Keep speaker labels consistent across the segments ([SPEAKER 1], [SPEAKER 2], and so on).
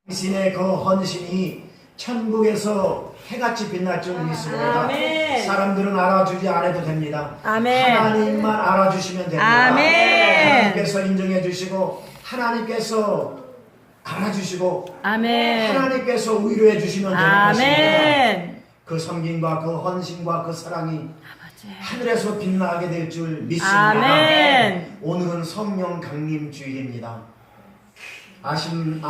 [SPEAKER 1] 당신의 그 헌신이 천국에서 해같이 빛날 줄 믿습니다.
[SPEAKER 2] 아멘.
[SPEAKER 1] 사람들은 알아주지 않아도 됩니다.
[SPEAKER 2] 아멘.
[SPEAKER 1] 하나님만 알아주시면 됩니다.
[SPEAKER 2] 아멘.
[SPEAKER 1] 하나님께서 인정해 주시고 하나님께서 알아주시고
[SPEAKER 2] 아멘.
[SPEAKER 1] 하나님께서 위로해 주시면 되는 것입니다.
[SPEAKER 2] 아멘.
[SPEAKER 1] 그 섬김과 그 헌신과 그 사랑이 하늘에서 빛나게 될 줄 믿습니다.
[SPEAKER 2] 아멘.
[SPEAKER 1] 오늘은 성령 강림 주일입니다. 아시는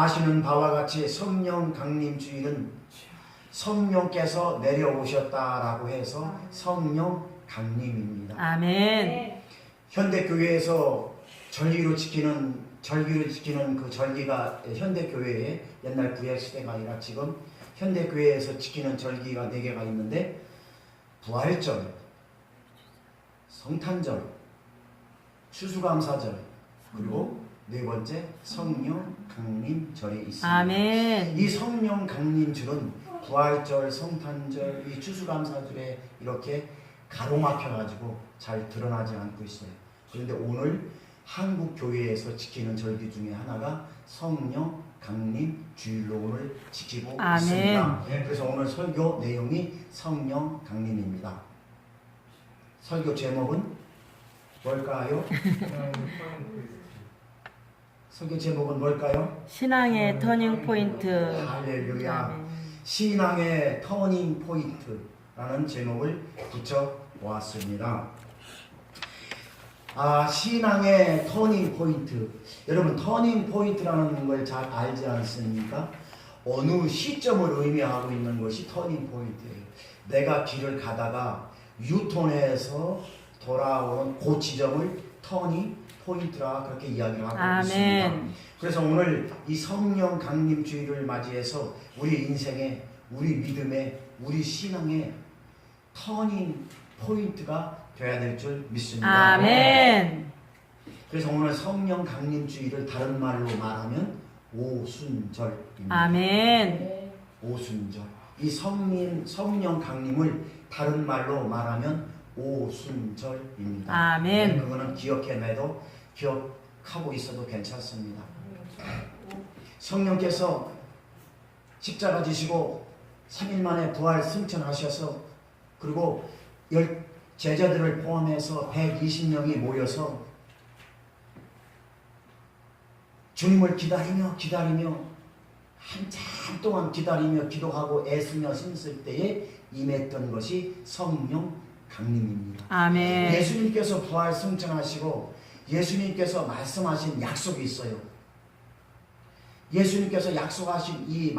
[SPEAKER 1] 바와 같이 성령 강림 주일은 성령께서 내려오셨다라고 해서 성령 강림입니다.
[SPEAKER 2] 아멘.
[SPEAKER 1] 현대교회에서 절기로 지키는 그 절기가 현대교회의 옛날 구약시대가 아니라 지금 현대교회에서 지키는 절기가 4개가 있는데 부활절, 성탄절, 추수감사절, 그리고 4번째 성령 강림절이 있습니다.
[SPEAKER 2] 아멘.
[SPEAKER 1] 이 성령 강림절은 부활절, 성탄절, 이 추수감사절에 이렇게 가로막혀가지고 잘 드러나지 않고 있어요. 그런데 오늘 한국 교회에서 지키는 절기 중에 하나가 성령 강림 주일로 오늘 지키고
[SPEAKER 2] 아멘.
[SPEAKER 1] 있습니다. 그래서 오늘 설교 내용이 성령 강림입니다. 설교 제목은 뭘까요? 설교 제목은 뭘까요?
[SPEAKER 2] 신앙의 터닝 포인트.
[SPEAKER 1] 할렐루야.
[SPEAKER 2] 아멘.
[SPEAKER 1] 신앙의 터닝 포인트라는 제목을 붙여 보았습니다. 신앙의 터닝 포인트. 여러분, 터닝 포인트라는 걸 잘 알지 않습니까? 어느 시점을 의미하고 있는 것이 터닝 포인트예요. 내가 길을 가다가 유턴해서 돌아오는 그 지점을 터닝 포인트라 그렇게 이야기를 하고
[SPEAKER 2] 아멘.
[SPEAKER 1] 있습니다. 그래서 오늘 이 성령 강림 주일을 맞이해서 우리 인생에, 우리 믿음에, 우리 신앙에 터닝 포인트가 되어야 될 줄 믿습니다.
[SPEAKER 2] 아멘.
[SPEAKER 1] 그래서 오늘 성령 강림 주일을 다른 말로 말하면 오순절입니다.
[SPEAKER 2] 아멘.
[SPEAKER 1] 오순절. 이 성령 강림을 다른 말로 말하면 오순절입니다.
[SPEAKER 2] 아멘.
[SPEAKER 1] 그거는 기억하고 있어도 괜찮습니다. 성령께서 십자가 지시고 3일 만에 부활 승천하셔서 그리고 제자들을 포함해서 120명이 모여서 주님을 기다리며 한참 동안 기다리며 기도하고 애쓰며 힘쓸 때에 임했던 것이 성령 강림입니다.
[SPEAKER 2] 아멘.
[SPEAKER 1] 예수님께서 부활 승천하시고 예수님께서 말씀하신 약속이 있어요. 예수님께서 약속하신 이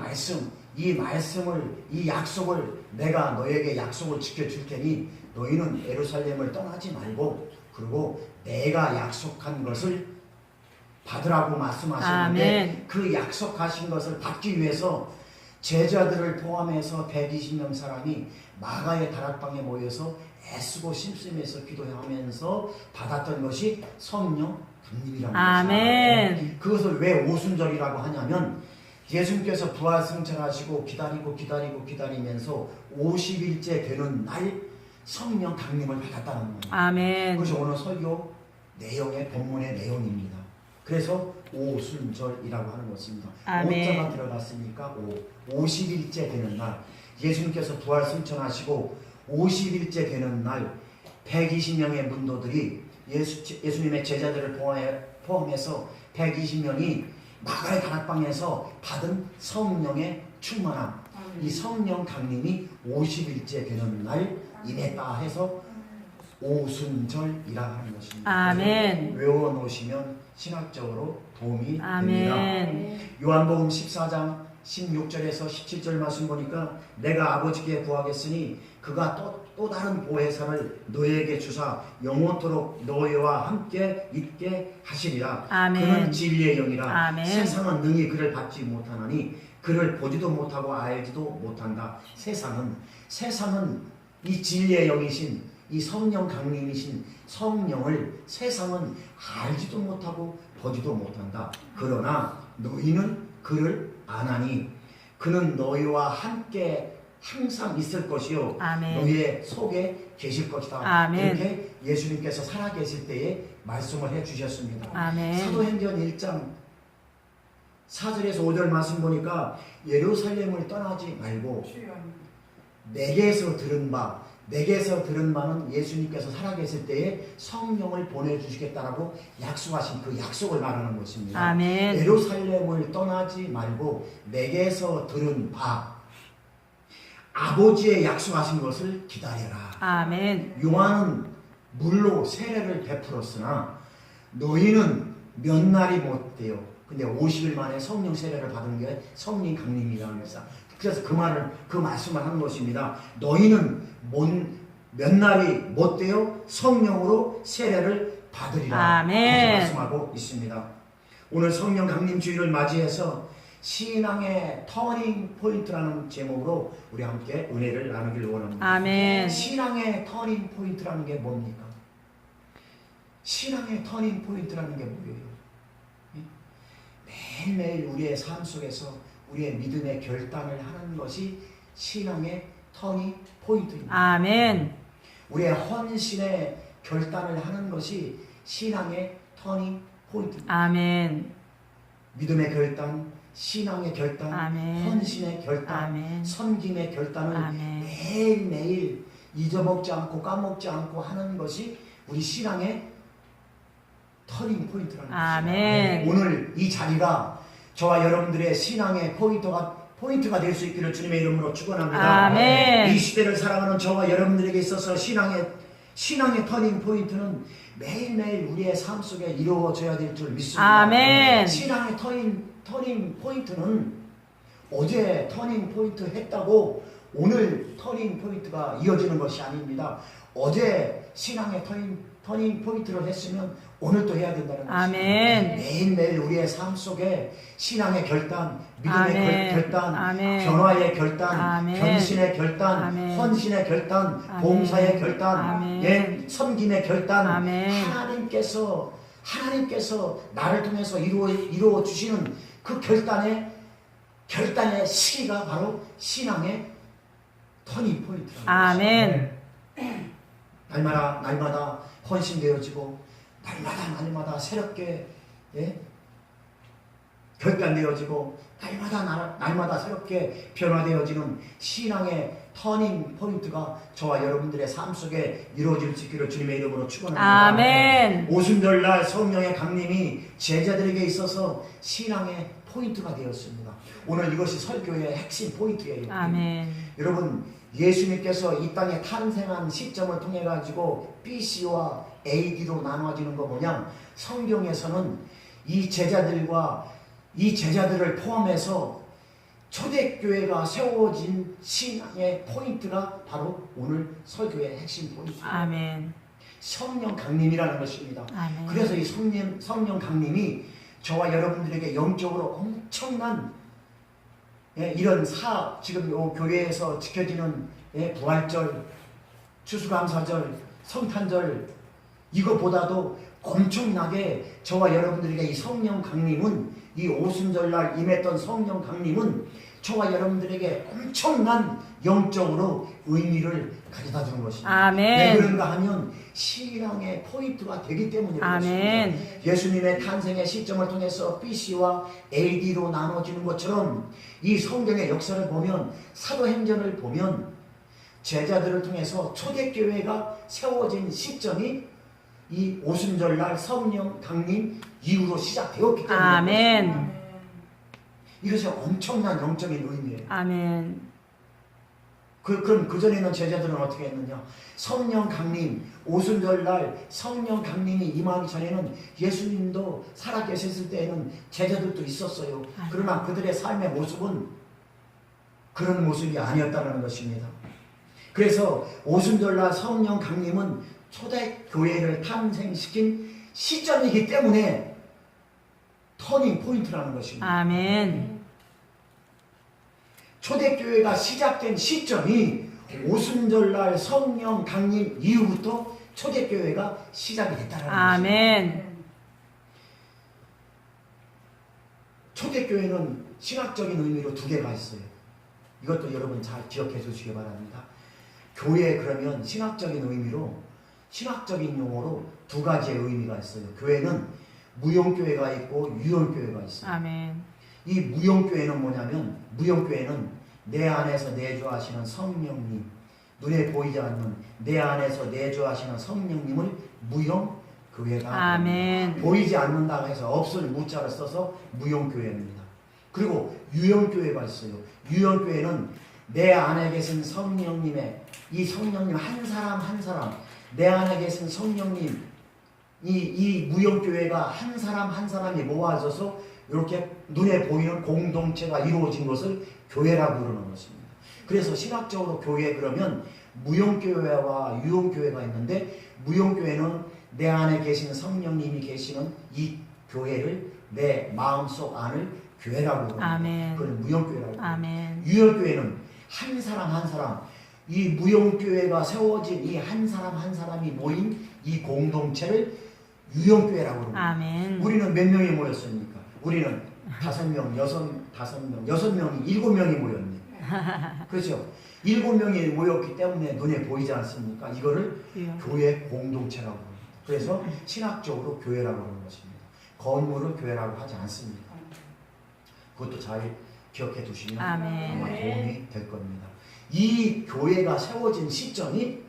[SPEAKER 1] 약속을 내가 너에게 약속을 지켜줄 테니 너희는 예루살렘을 떠나지 말고 그리고 내가 약속한 것을 받으라고 말씀하셨는데
[SPEAKER 2] 아멘.
[SPEAKER 1] 그 약속하신 것을 받기 위해서 제자들을 포함해서 120명 사람이 마가의 다락방에 모여서 애쓰고 심심해서 기도하면서 받았던 것이 성령 강림이라는
[SPEAKER 2] 아멘.
[SPEAKER 1] 것입니다. 그것을 왜 오순절이라고 하냐면 예수님께서 부활 승천하시고 기다리면서 50일째 되는 날 성령 강림을 받았다는 거예요.
[SPEAKER 2] 아멘.
[SPEAKER 1] 그것이 오늘 설교 내용의 본문의 내용입니다. 그래서 오순절이라고 하는 것입니다.
[SPEAKER 2] 아멘.
[SPEAKER 1] 오자가 들어갔으니까 50일째 되는 날 예수님께서 부활 승천하시고 50일째 되는 날 120명의 문도들이 예수님의 제자들을 포함해서 120명이 마가의 다락방에서 받은 성령의 충만함, 이 성령 강림이 50일째 되는 날 임했다 해서 오순절이라고 하는 것입니다.
[SPEAKER 2] 아멘.
[SPEAKER 1] 외워놓으시면 신학적으로 도움이
[SPEAKER 2] 아멘.
[SPEAKER 1] 됩니다. 요한복음 14장 16절에서 17절 말씀 보니까 내가 아버지께 구하겠으니 그가 또 다른 보혜사를 너에게 주사 영원토록 너희와 함께 있게 하시리라.
[SPEAKER 2] 아멘.
[SPEAKER 1] 그는 진리의 영이라.
[SPEAKER 2] 아멘.
[SPEAKER 1] 세상은 능히 그를 받지 못하나니 그를 보지도 못하고 알지도 못한다. 세상은 이 진리의 영이신 이 성령 강림이신 성령을 세상은 알지도 못하고 보지도 못한다. 그러나 너희는 그를 아나니 그는 너희와 함께 항상 있을 것이요
[SPEAKER 2] 아멘.
[SPEAKER 1] 너희의 속에 계실 것이다.
[SPEAKER 2] 아멘.
[SPEAKER 1] 이렇게 예수님께서 살아계실 때에 말씀을 해주셨습니다.
[SPEAKER 2] 아멘.
[SPEAKER 1] 사도행전 1장 4절에서 5절 말씀 보니까 예루살렘을 떠나지 말고 내게서 들은 바는 예수님께서 살아계실 때에 성령을 보내주시겠다라고 약속하신 그 약속을 말하는 것입니다.
[SPEAKER 2] 아멘.
[SPEAKER 1] 예루살렘을 떠나지 말고 내게서 들은 바, 아버지의 약속하신 것을 기다려라.
[SPEAKER 2] 아멘.
[SPEAKER 1] 요한은 물로 세례를 베풀었으나 너희는 몇 날이 못 돼요. 근데 50일 만에 성령 세례를 받은 게 성령 강림이라는 것이다. 그래서 그 말씀을 하는 것입니다. 너희는 몇 날이 못 돼요. 성령으로 세례를 받으리라.
[SPEAKER 2] 아멘.
[SPEAKER 1] 그렇게 말씀하고 있습니다. 오늘 성령 강림 주일을 맞이해서 신앙의 터닝 포인트라는 제목으로 우리 함께 은혜를 나누길 원합니다.
[SPEAKER 2] 아멘.
[SPEAKER 1] 신앙의 터닝 포인트라는 게 뭡니까? 신앙의 터닝 포인트라는 게 뭐예요? 매일매일 우리의 삶 속에서 우리의 믿음의 결단을 하는 것이 신앙의 터닝 포인트입니다.
[SPEAKER 2] 아멘.
[SPEAKER 1] 우리의 헌신의 결단을 하는 것이 신앙의 터닝 포인트입니다.
[SPEAKER 2] 아멘.
[SPEAKER 1] 믿음의 결단, 신앙의 결단,
[SPEAKER 2] 아멘.
[SPEAKER 1] 헌신의 결단,
[SPEAKER 2] 아멘.
[SPEAKER 1] 섬김의 결단을
[SPEAKER 2] 아멘.
[SPEAKER 1] 매일매일 잊어먹지 않고 까먹지 않고 하는 것이 우리 신앙의 터닝 포인트라는
[SPEAKER 2] 아멘.
[SPEAKER 1] 것입니다. 오늘 이 자리가 저와 여러분들의 신앙의 포인트가 될 수 있기를 주님의 이름으로 축원합니다.
[SPEAKER 2] 아멘.
[SPEAKER 1] 이 시대를 살아가는 저와 여러분들에게 있어서 신앙의 터닝 포인트는 매일매일 우리의 삶 속에 이루어져야 될 줄 믿습니다.
[SPEAKER 2] 아멘.
[SPEAKER 1] 신앙의 터닝 포인트는 어제 터닝 포인트 했다고 오늘 터닝 포인트가 이어지는 것이 아닙니다. 어제 신앙의 터닝 포인트를 했으면 오늘 또 해야 된다는 것입니다.
[SPEAKER 2] 아멘.
[SPEAKER 1] 매일매일 우리의 삶 속에 신앙의 결단, 믿음의
[SPEAKER 2] 아멘.
[SPEAKER 1] 결단,
[SPEAKER 2] 아멘.
[SPEAKER 1] 변화의 결단,
[SPEAKER 2] 아멘.
[SPEAKER 1] 변신의 결단,
[SPEAKER 2] 아멘.
[SPEAKER 1] 헌신의 결단,
[SPEAKER 2] 아멘.
[SPEAKER 1] 봉사의 결단,
[SPEAKER 2] 아멘.
[SPEAKER 1] 예, 섬김의 결단,
[SPEAKER 2] 아멘.
[SPEAKER 1] 하나님께서 나를 통해서 이루어 주시는 그 결단의 시기가 바로 신앙의 터닝 포인트입니다.
[SPEAKER 2] 아멘.
[SPEAKER 1] 날마다 헌신되어지고 날마다 새롭게 결단되어지고 날마다 새롭게 변화되어지는 신앙의 터닝 포인트가 저와 여러분들의 삶 속에 이루어질 수 있기를 주님의 이름으로 축원합니다.
[SPEAKER 2] 아멘.
[SPEAKER 1] 오순절날 성령의 강림이 제자들에게 있어서 신앙의 포인트가 되었습니다. 오늘 이것이 설교의 핵심 포인트예요.
[SPEAKER 2] 아멘.
[SPEAKER 1] 여러분, 예수님께서 이 땅에 탄생한 시점을 통해 가지고 BC와 AD로 나눠지는 거 보면 성경에서는 이 제자들을 포함해서 초대교회가 세워진 신앙의 포인트가 바로 오늘 설교의 핵심 포인트입니다.
[SPEAKER 2] 아멘.
[SPEAKER 1] 성령 강림이라는 것입니다.
[SPEAKER 2] 아멘.
[SPEAKER 1] 그래서 이 성령 강림이 저와 여러분들에게 영적으로 엄청난 이런 지금 요 교회에서 지켜지는 부활절, 추수감사절, 성탄절 이거보다도 엄청나게 저와 여러분들에게 이 성령 강림은 이 오순절날 임했던 성령 강림은 저와 여러분들에게 엄청난 영적으로 의미를 가져다 주는 것입니다.
[SPEAKER 2] 아멘.
[SPEAKER 1] 왜 그런가 하면 신앙의 포인트가 되기 때문에
[SPEAKER 2] 아멘.
[SPEAKER 1] 그렇습니다. 예수님의 탄생의 시점을 통해서 BC와 AD로 나눠지는 것처럼 이 성경의 역사를 보면 사도행전을 보면 제자들을 통해서 초대교회가 세워진 시점이 이 오순절날 성령 강림 이후로 시작되었기 때문에
[SPEAKER 2] 아멘.
[SPEAKER 1] 이것이 엄청난 영적인 의미예요.
[SPEAKER 2] 아멘.
[SPEAKER 1] 그럼 그 전에 있는 제자들은 어떻게 했느냐? 성령 강림, 오순절날 성령 강림이 임하기 전에는 예수님도 살아계셨을 때에는 제자들도 있었어요. 그러나 그들의 삶의 모습은 그런 모습이 아니었다는 것입니다. 그래서 오순절날 성령 강림은 초대교회를 탄생시킨 시점이기 때문에 터닝 포인트라는 것입니다.
[SPEAKER 2] 아멘.
[SPEAKER 1] 초대교회가 시작된 시점이 오순절날 성령 강림 이후부터 초대교회가 시작이 됐다는 것입니다.
[SPEAKER 2] 아멘.
[SPEAKER 1] 초대교회는 신학적인 의미로 두 개가 있어요. 이것도 여러분 잘 기억해 주시기 바랍니다. 교회 그러면 신학적인 의미로 신학적인 용어로 두 가지의 의미가 있어요. 교회는 무용교회가 있고 유용교회가 있어요.
[SPEAKER 2] 아멘.
[SPEAKER 1] 이 무용교회는 뭐냐면, 무용교회는 내 안에서 내주하시는 성령님, 눈에 보이지 않는 내 안에서 내주하시는 성령님을 무용교회가
[SPEAKER 2] 아멘.
[SPEAKER 1] 보이지 않는다고 해서 없을 무자를 써서 무용교회입니다. 그리고 유형교회가 있어요. 유형교회는 내 안에 계신 성령님의, 이 성령님 한 사람 한 사람, 내 안에 계신 성령님, 이 무형교회가 한 사람 한 사람이 모아져서 이렇게 눈에 보이는 공동체가 이루어진 것을 교회라고 부르는 것입니다. 그래서 신학적으로 교회 그러면 무형교회와 유형교회가 있는데, 무형교회는 내 안에 계신 성령님이 계시는 이 교회를, 내 마음속 안을 교회라고 부릅니다.
[SPEAKER 2] 아멘.
[SPEAKER 1] 그걸 무형교회라고.
[SPEAKER 2] 아멘.
[SPEAKER 1] 유형교회는 한 사람 한 사람, 이 무형교회가 세워진 이 한 사람 한 사람이 모인 이 공동체를 유형교회라고 합니다.
[SPEAKER 2] 아멘.
[SPEAKER 1] 우리는 몇 명이 모였습니까? 우리는 5명, 5명, 6명이 7명이 모였네. 그렇죠? 7명이 모였기 때문에 눈에 보이지 않습니까? 이거를 교회 공동체라고 합니다. 그래서 신학적으로 교회라고 하는 것입니다. 건물을 교회라고 하지 않습니다. 그것도 잘 기억해 두시면
[SPEAKER 2] 아멘.
[SPEAKER 1] 아마 도움이 될 겁니다. 이 교회가 세워진 시점이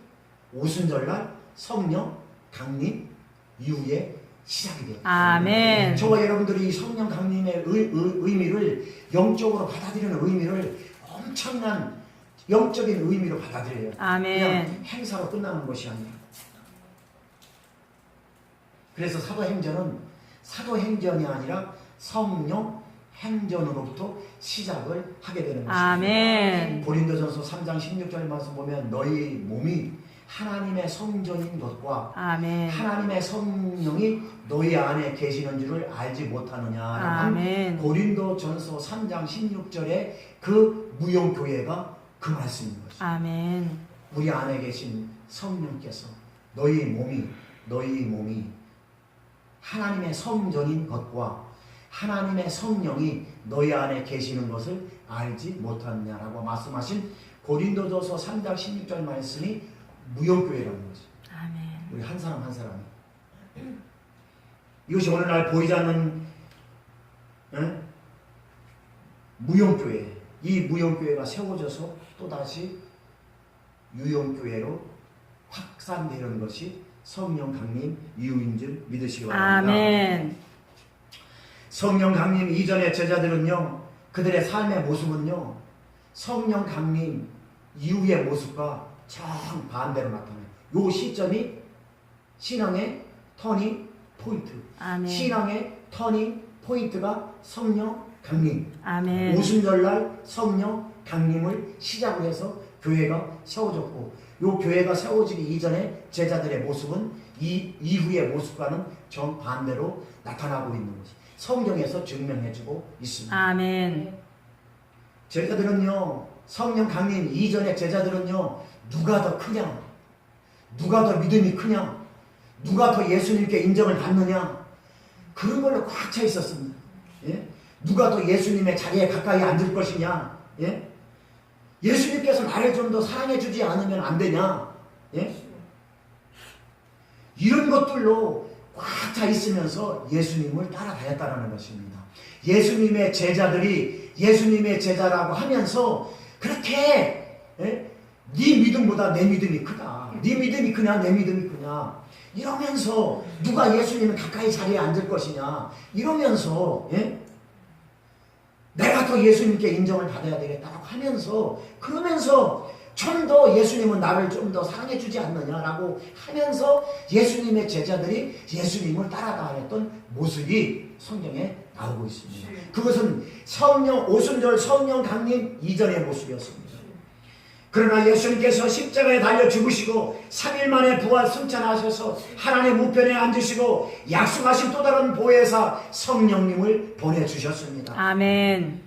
[SPEAKER 1] 오순절날 성령 강림 이후에 시작이 돼요.
[SPEAKER 2] 아멘.
[SPEAKER 1] 저와 여러분들이 이 성령 강림의 의미를, 영적으로 받아들이는 의미를 엄청난 영적인 의미로 받아들여요.
[SPEAKER 2] 아멘.
[SPEAKER 1] 그냥 행사로 끝나는 것이 아니라. 그래서 사도행전이 아니라 성령 행전으로부터 시작을 하게 되는 것입니다.
[SPEAKER 2] 아멘.
[SPEAKER 1] 고린도전서 3장 16절 말씀 보면 너희 몸이 하나님의 성전인 것과
[SPEAKER 2] 아멘.
[SPEAKER 1] 하나님의 성령이 너희 안에 계시는 줄을 알지 못하느냐라는
[SPEAKER 2] 아멘.
[SPEAKER 1] 고린도전서 3장 16절의 그 무용교회가 그 말씀인 것입니다.
[SPEAKER 2] 아멘.
[SPEAKER 1] 우리 안에 계신 성령께서 너희 몸이 하나님의 성전인 것과 하나님의 성령이 너희 안에 계시는 것을 알지 못하느냐라고 말씀하신 고린도전서 3장 16절 말씀이 무용교회라는 거죠.
[SPEAKER 2] 아멘.
[SPEAKER 1] 우리 한 사람 한 사람이. 이것이 오늘날 보이지 않는 무용교회, 이 무용교회가 세워져서 또다시 유용교회로 확산되는 것이 성령 강림 이후인 줄 믿으시기 바랍니다.
[SPEAKER 2] 아멘.
[SPEAKER 1] 성령 강림 이전의 제자들은요, 그들의 삶의 모습은요, 성령 강림 이후의 모습과 정반대로 나타나요. 이 시점이 신앙의 터닝 포인트.
[SPEAKER 2] 아멘.
[SPEAKER 1] 신앙의 터닝 포인트가 성령 강림.
[SPEAKER 2] 아멘.
[SPEAKER 1] 오순절날 성령 강림을 시작으로 해서 교회가 세워졌고, 이 교회가 세워지기 이전의 제자들의 모습은 이 이후의 모습과는 정반대로 나타나고 있는 것이 성경에서 증명해주고 있습니다.
[SPEAKER 2] 아멘.
[SPEAKER 1] 제자들은요, 성령 강림 이전의 제자들은요, 누가 더 크냐, 누가 더 믿음이 크냐, 누가 더 예수님께 인정을 받느냐, 그런 걸로 꽉 차 있었습니다. 예? 누가 더 예수님의 자리에 가까이 앉을 것이냐, 예? 예수님께서 나를 좀 더 사랑해 주지 않으면 안 되냐, 예? 이런 것들로 꽉 차 있으면서 예수님을 따라다녔다는 것입니다. 예수님의 제자들이 예수님의 제자라고 하면서 그렇게, 예? 네 믿음보다 내 믿음이 크다, 네 믿음이 크냐 내 믿음이 크냐 이러면서 누가 예수님을 가까이 자리에 앉을 것이냐 이러면서, 예? 내가 더 예수님께 인정을 받아야 되겠다라고 하면서, 그러면서 좀 더 예수님은 나를 좀 더 사랑해 주지 않느냐라고 하면서 예수님의 제자들이 예수님을 따라다녔던 모습이 성경에 나오고 있습니다. 그것은 오순절 성령 강림 이전의 모습이었습니다. 그러나 예수님께서 십자가에 달려 죽으시고 3일 만에 부활 승천하셔서 하나님 우편에 앉으시고 약속하신 또 다른 보혜사 성령님을 보내주셨습니다.
[SPEAKER 2] 아멘.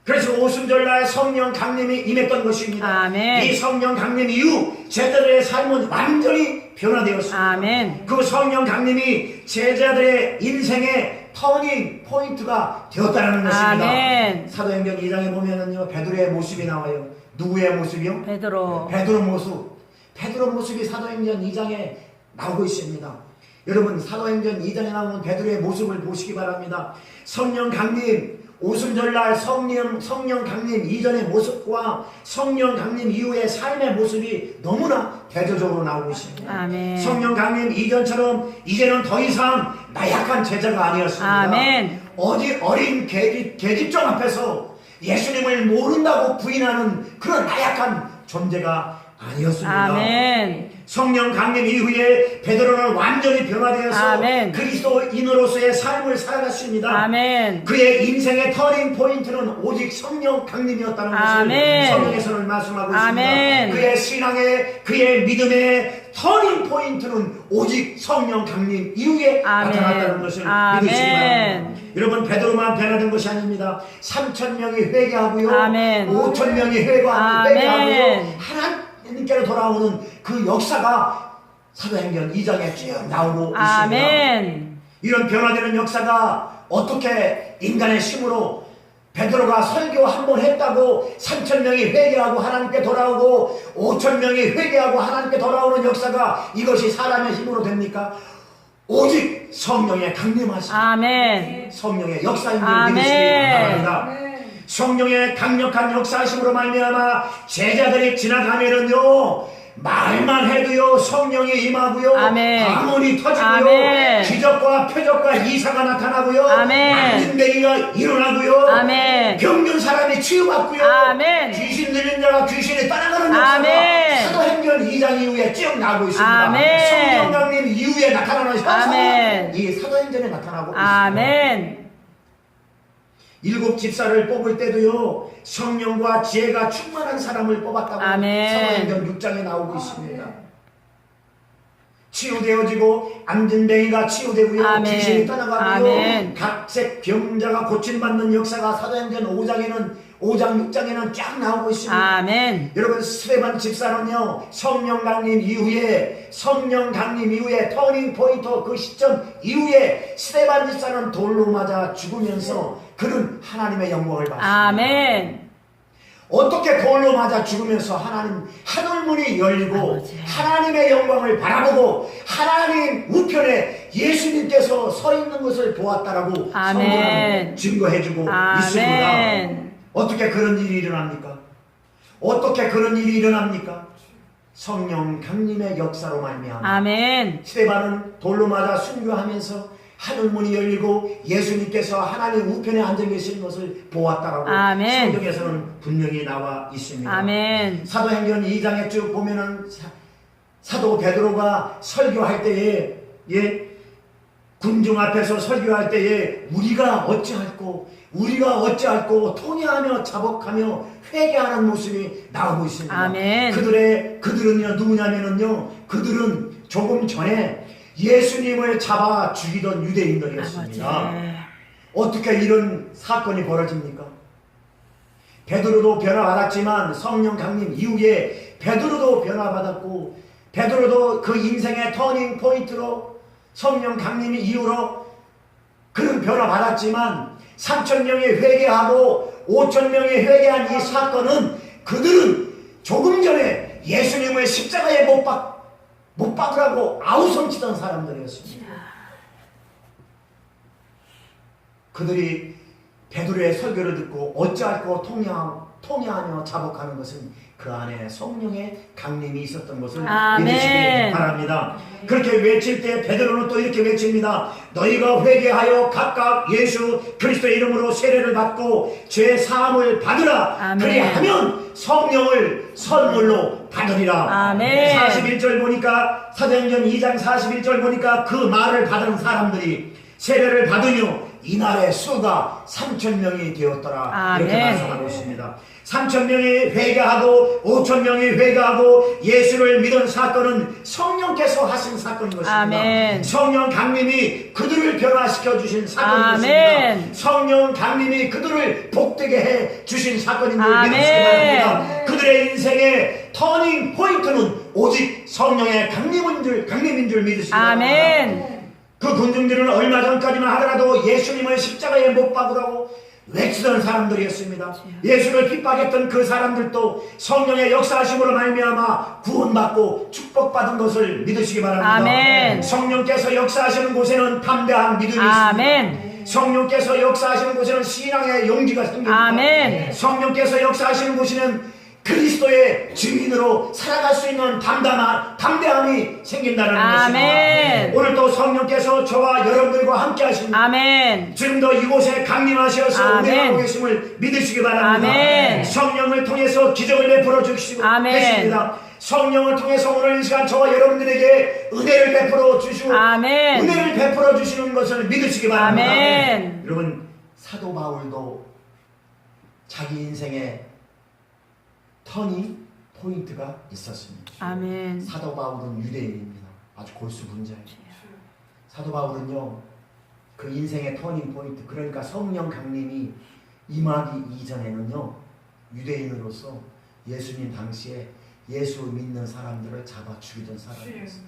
[SPEAKER 1] 그래서 오순절날 성령 강림이 임했던 것입니다.
[SPEAKER 2] 아멘.
[SPEAKER 1] 이 성령 강림 이후 제자들의 삶은 완전히 변화되었습니다.
[SPEAKER 2] 아멘.
[SPEAKER 1] 그 성령 강림이 제자들의 인생의 터닝 포인트가 되었다는 것입니다.
[SPEAKER 2] 아멘.
[SPEAKER 1] 사도행전 2장에 보면은요, 베드로의 모습이 나와요. 누구의 모습이요?
[SPEAKER 2] 베드로.
[SPEAKER 1] 베드로 모습. 베드로 모습이 사도행전 2장에 나오고 있습니다. 여러분, 사도행전 2장에 나오는 베드로의 모습을 보시기 바랍니다. 성령 강림 오순절날 성령 강림 이전의 모습과 성령 강림 이후의 삶의 모습이 너무나 대조적으로 나오고 있습니다.
[SPEAKER 2] 아멘.
[SPEAKER 1] 성령 강림 이전처럼 이제는 더 이상 나약한 제자가 아니었습니다.
[SPEAKER 2] 아멘.
[SPEAKER 1] 어린 계집종 앞에서 예수님을 모른다고 부인하는 그런 나약한 존재가 아니었습니다.
[SPEAKER 2] 아멘.
[SPEAKER 1] 성령 강림 이후에 베드로는 완전히 변화되어서
[SPEAKER 2] 아멘.
[SPEAKER 1] 그리스도인으로서의 삶을 살아갔습니다.
[SPEAKER 2] 아멘.
[SPEAKER 1] 그의 인생의 터닝 포인트는 오직 성령 강림이었다는 것을
[SPEAKER 2] 아멘.
[SPEAKER 1] 성경에서는 말씀하고
[SPEAKER 2] 아멘.
[SPEAKER 1] 있습니다. 그의 신앙의 그의 믿음의 터닝 포인트는 오직 성령 강림 이후에
[SPEAKER 2] 아멘.
[SPEAKER 1] 나타났다는 것을
[SPEAKER 2] 아멘.
[SPEAKER 1] 믿으시기 바랍니다. 여러분 베드로만 변화된 것이 아닙니다. 3,000명이 회개하고요.
[SPEAKER 2] 아멘.
[SPEAKER 1] 5,000명이 회개하고요.
[SPEAKER 2] 아멘.
[SPEAKER 1] 하나님께로 돌아오는 그 역사가 사도행전 2장에 쭉 나오고 있습니다.
[SPEAKER 2] 아멘.
[SPEAKER 1] 이런 변화되는 역사가 어떻게 인간의 힘으로 베드로가 설교 한 번 했다고 3,000명이 회개하고 하나님께 돌아오고 5,000명이 회개하고 하나님께 돌아오는 역사가 이것이 사람의 힘으로 됩니까? 오직 성령의 강림하심,
[SPEAKER 2] 아멘.
[SPEAKER 1] 성령의 역사인 줄
[SPEAKER 2] 아멘.
[SPEAKER 1] 믿으시기 바랍니다. 성령의 강력한 역사하심으로 말미암아 제자들이 지나가면은요 말만 해도요 성령이 임하고요
[SPEAKER 2] 아멘.
[SPEAKER 1] 방언이 터지고요
[SPEAKER 2] 아멘.
[SPEAKER 1] 기적과 표적과 이사가 나타나고요
[SPEAKER 2] 아멘.
[SPEAKER 1] 안진뱅이가 일어나고요
[SPEAKER 2] 아멘.
[SPEAKER 1] 병든 사람이 치유받고요
[SPEAKER 2] 아멘.
[SPEAKER 1] 귀신 들린 자가 귀신이 따라가는 역사가
[SPEAKER 2] 아멘.
[SPEAKER 1] 사도행전 2장 이후에 쭉 나오고 있습니다.
[SPEAKER 2] 아멘.
[SPEAKER 1] 성령 강림 이후에 나타나는 현상은
[SPEAKER 2] 아멘.
[SPEAKER 1] 이 사도행전에 나타나고 있습니다.
[SPEAKER 2] 아멘.
[SPEAKER 1] 7 집사를 뽑을 때도요 성령과 지혜가 충만한 사람을 뽑았다고
[SPEAKER 2] 아멘.
[SPEAKER 1] 사도행전 6장에 나오고 있습니다. 치유되어지고 안진뱅이가 치유되고요
[SPEAKER 2] 아멘.
[SPEAKER 1] 귀신이 떠나가고요
[SPEAKER 2] 아멘.
[SPEAKER 1] 각색 병자가 고침받는 역사가 사도행전 5장 6장에는 쫙 나오고 있습니다.
[SPEAKER 2] 아멘.
[SPEAKER 1] 여러분 스데반 집사는요 성령 강림 이후에 터닝 포인트 그 시점 이후에 스데반 집사는 돌로 맞아 죽으면서 그는 하나님의 영광을 받습니다.
[SPEAKER 2] 아멘.
[SPEAKER 1] 어떻게 돌로 맞아 죽으면서 하늘문이 열리고
[SPEAKER 2] 아버지.
[SPEAKER 1] 하나님의 영광을 바라보고 하나님 우편에 예수님께서 서 있는 것을 보았다라고
[SPEAKER 2] 아멘.
[SPEAKER 1] 성경은 증거해주고 있습니다.
[SPEAKER 2] 아멘.
[SPEAKER 1] 어떻게 그런 일이 일어납니까? 어떻게 그런 일이 일어납니까? 성령 강림의 역사로 말미암아
[SPEAKER 2] 아멘.
[SPEAKER 1] 스데반은 돌로 맞아 순교하면서 하늘문이 열리고 예수님께서 하나님 우편에 앉아 계신 것을 보았다라고
[SPEAKER 2] 아멘.
[SPEAKER 1] 성경에서는 분명히 나와 있습니다.
[SPEAKER 2] 아멘.
[SPEAKER 1] 사도행전 2장에 쭉 보면은 사도 베드로가 설교할 때에 군중 앞에서 설교할 때에 우리가 어찌할꼬 통회하며 자복하며 회개하는 모습이 나오고 있습니다.
[SPEAKER 2] 아멘.
[SPEAKER 1] 그들은요 누구냐면은요 그들은 조금 전에 예수님을 잡아 죽이던 유대인들이었습니다.
[SPEAKER 2] 아버지.
[SPEAKER 1] 어떻게 이런 사건이 벌어집니까? 베드로도 변화받았지만 성령 강림 이후에 베드로도 변화받았고 베드로도 그 인생의 터닝 포인트로 성령 강림 이후로 그는 변화받았지만 3,000명이 회개하고 5,000명이 회개한 이 사건은 그들은 조금 전에 예수님을 십자가에 못 박으라고 아우성치던 사람들이었습니다. 그들이 베드로의 설교를 듣고 어찌할꼬 통회하며 자복하는 것은 그 안에 성령의 강림이 있었던 것을
[SPEAKER 2] 아멘.
[SPEAKER 1] 믿으시기 바랍니다. 그렇게 외칠 때 베드로는 또 이렇게 외칩니다. 너희가 회개하여 각각 예수 그리스도의 이름으로 세례를 받고 죄 사함을 받으라.
[SPEAKER 2] 아멘.
[SPEAKER 1] 그리하면 성령을 선물로 받으리라.
[SPEAKER 2] 아멘.
[SPEAKER 1] 41절 보니까 사도행전 2장 41절 보니까 그 말을 받은 사람들이 세례를 받으며 이날의 수가 3,000명이 되었더라.
[SPEAKER 2] 아멘.
[SPEAKER 1] 이렇게 말씀하고 있습니다. 3,000명이 회개하고 5,000명이 회개하고 예수를 믿은 사건은 성령께서 하신 사건인 것입니다.
[SPEAKER 2] 아멘.
[SPEAKER 1] 성령 강림이 그들을 변화시켜 주신 사건인
[SPEAKER 2] 아멘.
[SPEAKER 1] 것입니다. 성령 강림이 그들을 복되게 해 주신 사건인 줄
[SPEAKER 2] 아멘.
[SPEAKER 1] 믿으시기 바랍니다. 그들의 인생의 터닝 포인트는 오직 성령의 강림인 줄 믿으시기 바랍니다.
[SPEAKER 2] 아멘.
[SPEAKER 1] 그 군중들은 얼마 전까지만 하더라도 예수님을 십자가에 못 박으라고 외치던 사람들이었습니다. 예수를 핍박했던 그 사람들도 성령의 역사하심으로 말미암아 구원받고 축복받은 것을 믿으시기 바랍니다.
[SPEAKER 2] 아멘.
[SPEAKER 1] 성령께서 역사하시는 곳에는 담대한 믿음이
[SPEAKER 2] 아멘.
[SPEAKER 1] 있습니다. 성령께서 역사하시는 곳에는 신앙의 용기가 생깁니다.
[SPEAKER 2] 아멘.
[SPEAKER 1] 성령께서 역사하시는 곳에는 그리스도의 증인으로 살아갈 수 있는 담대함이 생긴다는
[SPEAKER 2] 아멘.
[SPEAKER 1] 것입니다. 오늘 또 성령께서 저와 여러분들과 함께 하십니다.
[SPEAKER 2] 아멘.
[SPEAKER 1] 지금도 이곳에 강림하셔서
[SPEAKER 2] 아멘.
[SPEAKER 1] 운행하고 계심을 믿으시기 바랍니다.
[SPEAKER 2] 아멘.
[SPEAKER 1] 성령을 통해서 기적을 베풀어 주시고
[SPEAKER 2] 아멘.
[SPEAKER 1] 계십니다. 성령을 통해서 오늘 이 시간 저와 여러분들에게 은혜를 베풀어 주시고
[SPEAKER 2] 아멘.
[SPEAKER 1] 은혜를 베풀어 주시는 것을 믿으시기 바랍니다.
[SPEAKER 2] 아멘.
[SPEAKER 1] 여러분, 사도 바울도 자기 인생에 터닝 포인트가 있었습니다.
[SPEAKER 2] 아멘.
[SPEAKER 1] 사도 바울은 유대인입니다. 아주 골수 분자예요. 사도 바울은요, 그 인생의 터닝 포인트, 그러니까 성령 강림이 임하기 이전에는요, 유대인으로서 예수님 당시에 예수 믿는 사람들을 잡아 죽이던 사람이었어요.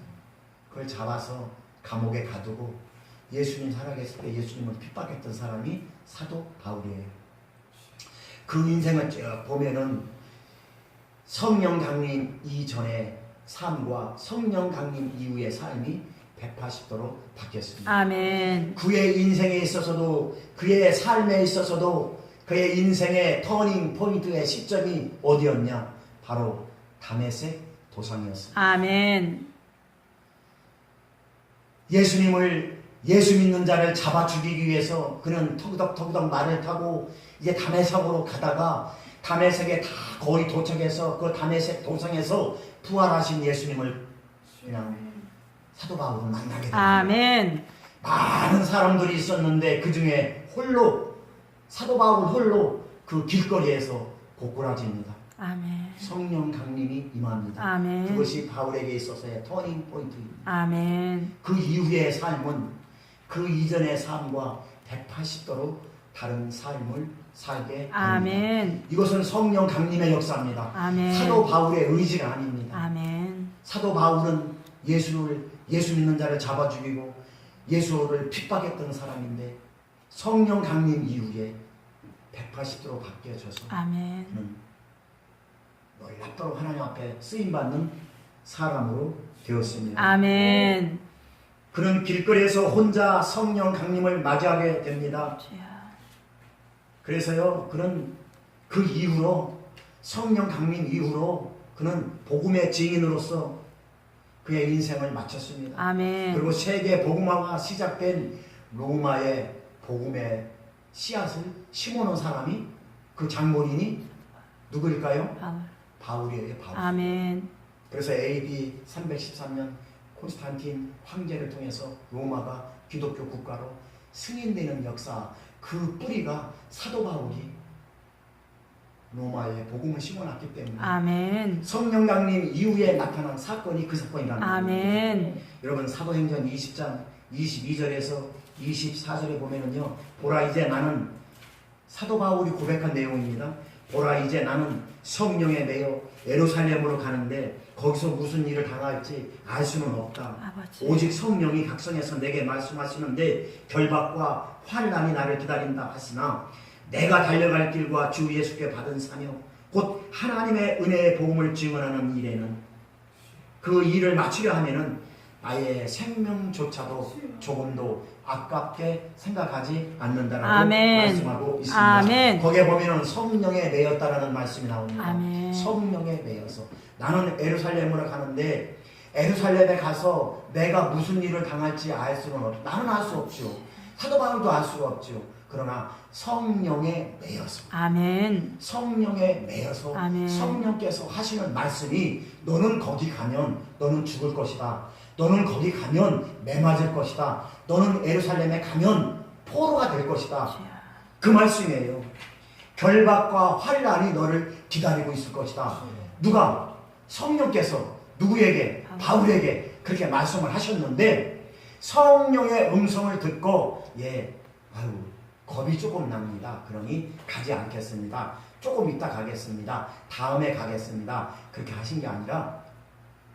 [SPEAKER 1] 그걸 잡아서 감옥에 가두고 예수님 살아계실 때 예수님을 핍박했던 사람이 사도 바울이에요. 그 인생을 쭉 보면은 성령 강림 이전의 삶과 성령 강림 이후의 삶이 180도로 바뀌었습니다.
[SPEAKER 2] 아멘.
[SPEAKER 1] 그의 인생에 있어서도, 그의 삶에 있어서도 그의 인생의 터닝 포인트의 시점이 어디였냐? 바로 다메섹 도상이었습니다.
[SPEAKER 2] 아멘.
[SPEAKER 1] 예수 믿는 자를 잡아 죽이기 위해서 그는 터그덕 말을 타고 이제 다메섹으로 가다가 다메섹에 다 거의 도착해서 그 다메섹 도상에서 부활하신 예수님을 그냥 사도 바울은 만나게 됩니다.
[SPEAKER 2] 아멘.
[SPEAKER 1] 많은 사람들이 있었는데 그 중에 홀로 사도 바울 홀로 그 길거리에서 고꾸라집니다.
[SPEAKER 2] 아멘.
[SPEAKER 1] 성령 강림이 임합니다.
[SPEAKER 2] 아멘.
[SPEAKER 1] 그것이 바울에게 있어서의 터닝 포인트입니다.
[SPEAKER 2] 아멘.
[SPEAKER 1] 그 이후의 삶은 그 이전의 삶과 180도로 다른 삶을 살게 됩니다.
[SPEAKER 2] 아멘.
[SPEAKER 1] 이것은 성령 강림의 역사입니다.
[SPEAKER 2] 아멘.
[SPEAKER 1] 사도 바울의 의지가 아닙니다.
[SPEAKER 2] 아멘.
[SPEAKER 1] 사도 바울은 예수 믿는 자를 잡아 죽이고 예수를 핍박했던 사람인데 성령 강림 이후에 180도로 바뀌어져서
[SPEAKER 2] 아멘.
[SPEAKER 1] 그는 놀랍도록 하나님 앞에 쓰임받는 사람으로 되었습니다.
[SPEAKER 2] 아멘.
[SPEAKER 1] 그는 길거리에서 혼자 성령 강림을 맞이하게 됩니다.
[SPEAKER 2] 주여.
[SPEAKER 1] 그래서요, 그는 그 이후로 성령 강림 이후로 그는 복음의 증인으로서 그의 인생을 마쳤습니다.
[SPEAKER 2] 아멘.
[SPEAKER 1] 그리고 세계 복음화가 시작된 로마의 복음의 씨앗을 심어놓은 사람이 그 장본인이 누구일까요?
[SPEAKER 2] 바울.
[SPEAKER 1] 바울이에요. 바울.
[SPEAKER 2] 아멘.
[SPEAKER 1] 그래서 AD 313년 콘스탄틴 황제를 통해서 로마가 기독교 국가로 승인되는 역사, 그 뿌리가 사도 바울이 로마에 복음을 심어놨기 때문에
[SPEAKER 2] 아멘.
[SPEAKER 1] 성령 강림 이후에 나타난 사건이 그 사건이라는 겁니다.
[SPEAKER 2] 아멘.
[SPEAKER 1] 여러분, 사도행전 20장 22절에서 24절에 보면은요, 보라 이제 나는, 사도 바울이 고백한 내용입니다. 보라 이제 나는 성령에 매여 예루살렘으로 가는데 거기서 무슨 일을 당할지 알 수는 없다.
[SPEAKER 2] 아버지.
[SPEAKER 1] 오직 성령이 각성해서 내게 말씀하시는데 결박과 환난이 나를 기다린다 하시나 내가 달려갈 길과 주 예수께 받은 사명 곧 하나님의 은혜의 복음을 증언하는 일에는 그 일을 마치려 하면은 나의 생명조차도 조금도 아깝게 생각하지 않는다라고
[SPEAKER 2] 아멘.
[SPEAKER 1] 말씀하고 있습니다.
[SPEAKER 2] 아멘.
[SPEAKER 1] 거기에 보면은 성령에 매였다라는 말씀이 나옵니다.
[SPEAKER 2] 아멘.
[SPEAKER 1] 성령에 매여서 나는 예루살렘으로 가는데 예루살렘에 가서 내가 무슨 일을 당할지 알 수는 없죠. 나는 알 수 없죠. 사도 바울도 알 수가 없죠. 그러나 성령에 매여서
[SPEAKER 2] 아멘.
[SPEAKER 1] 성령에 매여서
[SPEAKER 2] 아멘.
[SPEAKER 1] 성령께서 하시는 말씀이 너는 거기 가면 너는 죽을 것이다. 너는 거기 가면 매 맞을 것이다. 너는 예루살렘에 가면 포로가 될 것이다.
[SPEAKER 2] 주여.
[SPEAKER 1] 그 말씀이에요. 결박과 환난이 너를 기다리고 있을 것이다. 누가? 성령께서 누구에게? 바울에게 그렇게 말씀을 하셨는데 성령의 음성을 듣고 아유 겁이 조금 납니다. 그러니 가지 않겠습니다. 조금 이따 가겠습니다. 다음에 가겠습니다. 그렇게 하신 게 아니라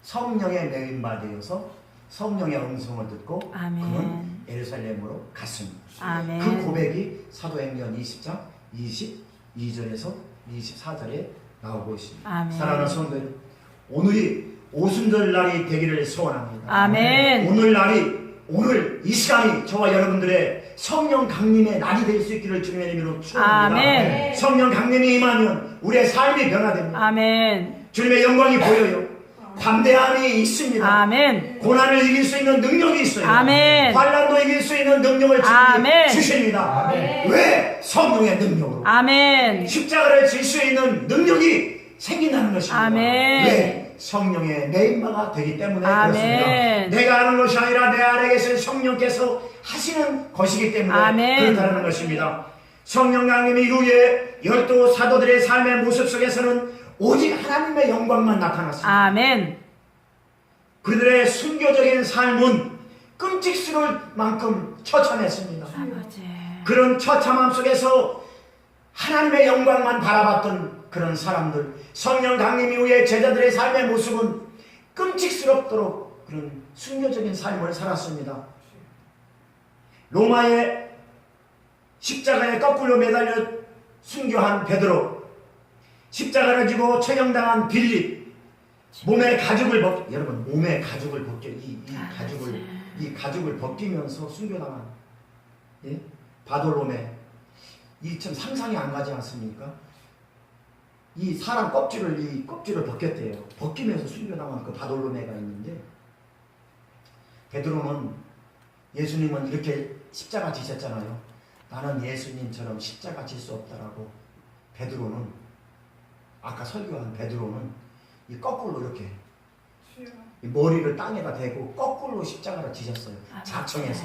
[SPEAKER 1] 성령의 매임바 되어서 성령의 음성을 듣고
[SPEAKER 2] 아멘.
[SPEAKER 1] 그는 예루살렘으로 갔습니다.
[SPEAKER 2] 아멘.
[SPEAKER 1] 그 고백이 사도행전 20장 22절에서 24절에 나오고 있습니다.
[SPEAKER 2] 아멘.
[SPEAKER 1] 사랑하는 성도들, 오늘이 오순절 날이 되기를 소원합니다.
[SPEAKER 2] 아멘.
[SPEAKER 1] 오늘 이 시간이 저와 여러분들의 성령 강림의 날이 될 수 있기를 주님의 이름으로 축원합니다.
[SPEAKER 2] 아멘.
[SPEAKER 1] 성령 강림이 임하면 우리의 삶이 변화됩니다.
[SPEAKER 2] 아멘.
[SPEAKER 1] 주님의 영광이 보여요. 담대함이 있습니다.
[SPEAKER 2] 아멘.
[SPEAKER 1] 고난을 이길 수 있는 능력이 있어요.
[SPEAKER 2] 아멘.
[SPEAKER 1] 환난도 이길 수 있는 능력을
[SPEAKER 2] 아멘.
[SPEAKER 1] 주십니다. 왜? 성령의 능력으로.
[SPEAKER 2] 아멘.
[SPEAKER 1] 십자가를 질 수 있는 능력이 생긴다는 것입니다.
[SPEAKER 2] 아멘.
[SPEAKER 1] 왜? 성령의 메인바가 되기 때문에
[SPEAKER 2] 아멘.
[SPEAKER 1] 그렇습니다. 내가 하는 것이 아니라 내 안에 계신 성령께서 하시는 것이기 때문에
[SPEAKER 2] 아멘.
[SPEAKER 1] 그렇다는 것입니다. 성령 강림 이후에 12 사도들의 삶의 모습 속에서는 오직 하나님의 영광만 나타났습니다.
[SPEAKER 2] 아멘.
[SPEAKER 1] 그들의 순교적인 삶은 끔찍스러울 만큼 처참했습니다.
[SPEAKER 2] 아버지.
[SPEAKER 1] 그런 처참함 속에서 하나님의 영광만 바라봤던 그런 사람들, 성령 강림 이후에 제자들의 삶의 모습은 끔찍스럽도록 그런 순교적인 삶을 살았습니다. 로마의 십자가에 거꾸로 매달려 순교한 베드로, 십자가를 지고 처형당한 빌립, 몸에 가죽을 여러분 몸에 가죽을 벗겨 이 가죽을 벗기면서 순교당한 바돌로메, 이 참 상상이 안 가지 않습니까? 이 사람 껍질을 벗겼대요. 벗기면서 순교당한 그 바돌로메가 있는데, 베드로는 예수님은 이렇게 십자가 지셨잖아요. 나는 예수님처럼 십자가 질 수 없다라고 베드로는, 아까 설교한 베드로는 이 거꾸로 이렇게 이 머리를 땅에다 대고 거꾸로 십자가를 지셨어요. 자청해서.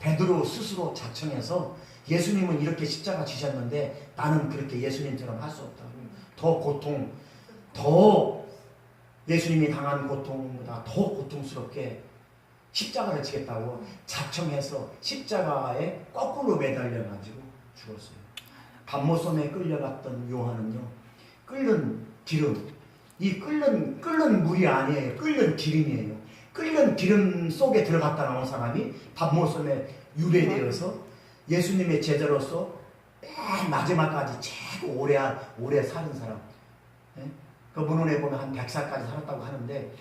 [SPEAKER 1] 베드로 스스로 자청해서 예수님은 이렇게 십자가 지셨는데 나는 그렇게 예수님처럼 할 수 없다고. 더 예수님이 당한 고통보다 더 고통스럽게 십자가를 지겠다고 자청해서 십자가에 거꾸로 매달려가지고 죽었어요. 감모섬에 끌려갔던 요한은요, 끓는 기름, 이 끓는 물이 아니에요. 끓는 기름이에요. 끓는 기름 속에 들어갔다 나온 사람이 감모섬에 유배되어서 예수님의 제자로서 맨 마지막까지 최고 오래 사는 사람. 그 문헌에 보면 한 100살까지 살았다고 하는데,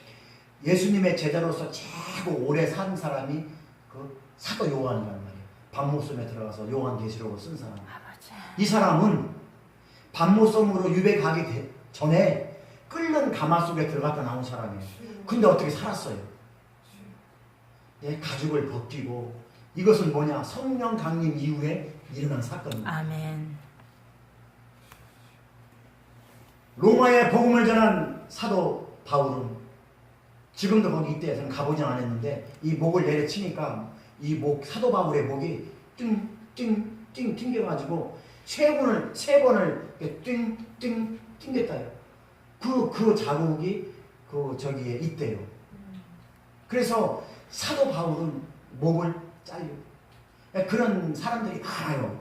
[SPEAKER 1] 예수님의 제자로서 최고 오래 산 사람이 그 사도 요한이란 말이에요. 밤모섬에 들어가서 요한계시록을 쓴 사람. 이 사람은 밤모섬으로 유배 가기 전에 끓는 가마 속에 들어갔다 나온 사람이에요. 근데 어떻게 살았어요? 가죽을 벗기고. 이것은 뭐냐? 성령 강림 이후에 일어난 사건입니다.
[SPEAKER 2] 아멘.
[SPEAKER 1] 로마의 복음을 전한 사도 바울은 지금도 거기 이때에서는 가보지 않았는데, 이 목을 내려치니까 이 사도 바울의 목이 띵띵띵 튕겨가지고 세 번을 띵띵 튕겼다요. 그 자국이 저기에 있대요. 그래서 사도 바울은 목을 잘려. 그런 사람들이 많아요.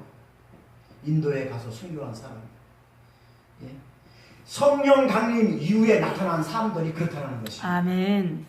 [SPEAKER 1] 인도에 가서 순교한 사람. 성령 강림 이후에 나타난 사람들이 그렇다는 것입니다.
[SPEAKER 2] 아멘.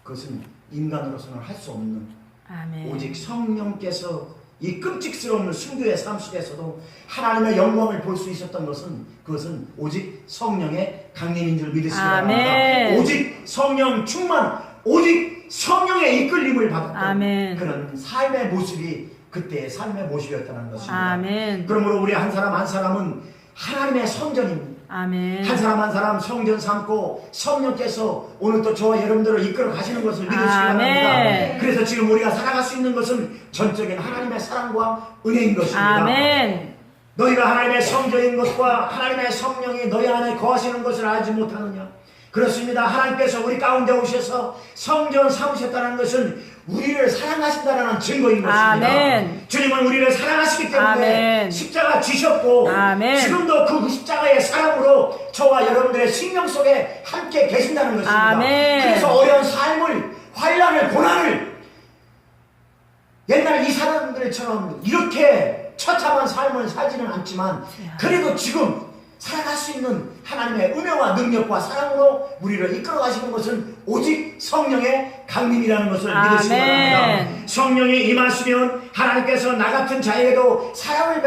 [SPEAKER 1] 그것은 인간으로서는 할 수 없는,
[SPEAKER 2] 아멘.
[SPEAKER 1] 오직 성령께서 이 끔찍스러운 순교의 삶 속에서도 하나님의 영광을 볼 수 있었던 것은, 그것은 오직 성령의 강림인 줄 믿으시기 바랍니다.
[SPEAKER 2] 아멘.
[SPEAKER 1] 오직 성령 충만, 오직 성령의 이끌림을 받았던
[SPEAKER 2] 아멘.
[SPEAKER 1] 그런 삶의 모습이 그때의 삶의 모습이었다는 것입니다.
[SPEAKER 2] 아멘.
[SPEAKER 1] 그러므로 우리 한 사람 한 사람은 하나님의 성전입니다.
[SPEAKER 2] 아멘.
[SPEAKER 1] 한 사람 한 사람 성전 삼고 성령께서 오늘 또 저와 여러분들을 이끌어 가시는 것을 믿으시기 바랍니다. 그래서 지금 우리가 살아갈 수 있는 것은 전적인 하나님의 사랑과 은혜인 것입니다.
[SPEAKER 2] 아멘.
[SPEAKER 1] 너희가 하나님의 성전인 것과 하나님의 성령이 너희 안에 거하시는 것을 알지 못하느냐? 그렇습니다. 하나님께서 우리 가운데 오셔서 성전 삼으셨다는 것은 우리를 사랑하신다는 증거인 것입니다.
[SPEAKER 2] 아멘.
[SPEAKER 1] 주님은 우리를 사랑하시기 때문에
[SPEAKER 2] 아멘.
[SPEAKER 1] 십자가 지셨고,
[SPEAKER 2] 아멘.
[SPEAKER 1] 지금도 그 십자가의 사랑으로 저와 여러분들의 생명 속에 함께 계신다는 것입니다.
[SPEAKER 2] 아멘.
[SPEAKER 1] 그래서 어려운 삶을, 환난을, 고난을 옛날 이 사람들처럼 이렇게 처참한 삶을 살지는 않지만, 그래도 지금 살아갈 수 있는 하나님의 은혜와 능력과 사랑으로 우리를 이끌어 가시는 것은 오직 성령의 강림이라는 것을 믿으시기 바랍니다. 성령이 임하시면 하나님께서 나 같은 자에게도 사랑을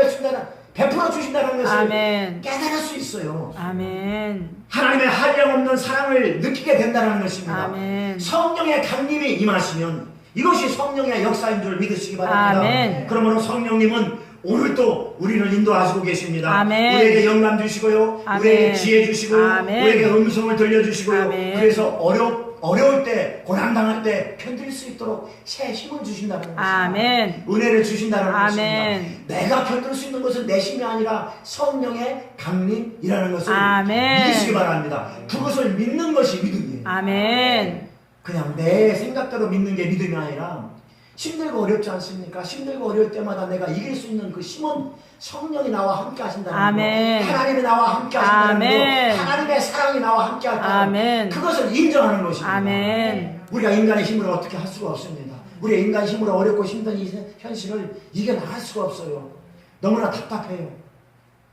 [SPEAKER 1] 베풀어 주신다는 것을
[SPEAKER 2] 아멘.
[SPEAKER 1] 깨달을 수 있어요.
[SPEAKER 2] 아멘.
[SPEAKER 1] 하나님의 한량없는 사랑을 느끼게 된다는 것입니다.
[SPEAKER 2] 아멘.
[SPEAKER 1] 성령의 강림이 임하시면 이것이 성령의 역사인 줄 믿으시기 바랍니다.
[SPEAKER 2] 아멘.
[SPEAKER 1] 그러므로 성령님은 오늘도 우리를 인도하시고 계십니다.
[SPEAKER 2] 아멘.
[SPEAKER 1] 우리에게 영감 주시고요.
[SPEAKER 2] 아멘.
[SPEAKER 1] 우리에게 지혜 주시고요.
[SPEAKER 2] 아멘.
[SPEAKER 1] 우리에게 음성을 들려주시고요.
[SPEAKER 2] 아멘.
[SPEAKER 1] 그래서 어려울 때, 고난당할 때 견딜 수 있도록 새 힘을 주신다는 것입니다.
[SPEAKER 2] 아멘.
[SPEAKER 1] 은혜를 주신다는
[SPEAKER 2] 아멘.
[SPEAKER 1] 것입니다. 내가 견딜 수 있는 것은 내 힘이 아니라 성령의 강림이라는 것을
[SPEAKER 2] 아멘.
[SPEAKER 1] 믿으시기 바랍니다. 그것을 믿는 것이 믿음이에요.
[SPEAKER 2] 아멘.
[SPEAKER 1] 그냥 내 생각대로 믿는 게 믿음이 아니라 힘들고 어렵지 않습니까? 힘들고 어려울 때마다 내가 이길 수 있는 그 힘은 성령이 나와 함께 하신다는
[SPEAKER 2] 아멘.
[SPEAKER 1] 거, 하나님이 나와 함께 하신다는
[SPEAKER 2] 아멘.
[SPEAKER 1] 거, 하나님의 사랑이 나와 함께 하신다는
[SPEAKER 2] 아멘.
[SPEAKER 1] 그것을 인정하는 것입니다.
[SPEAKER 2] 아멘.
[SPEAKER 1] 우리가 인간의 힘으로 어떻게 할 수가 없습니다. 우리가 인간의 힘으로 어렵고 힘든 이 현실을 이겨나갈 수가 없어요. 너무나 답답해요.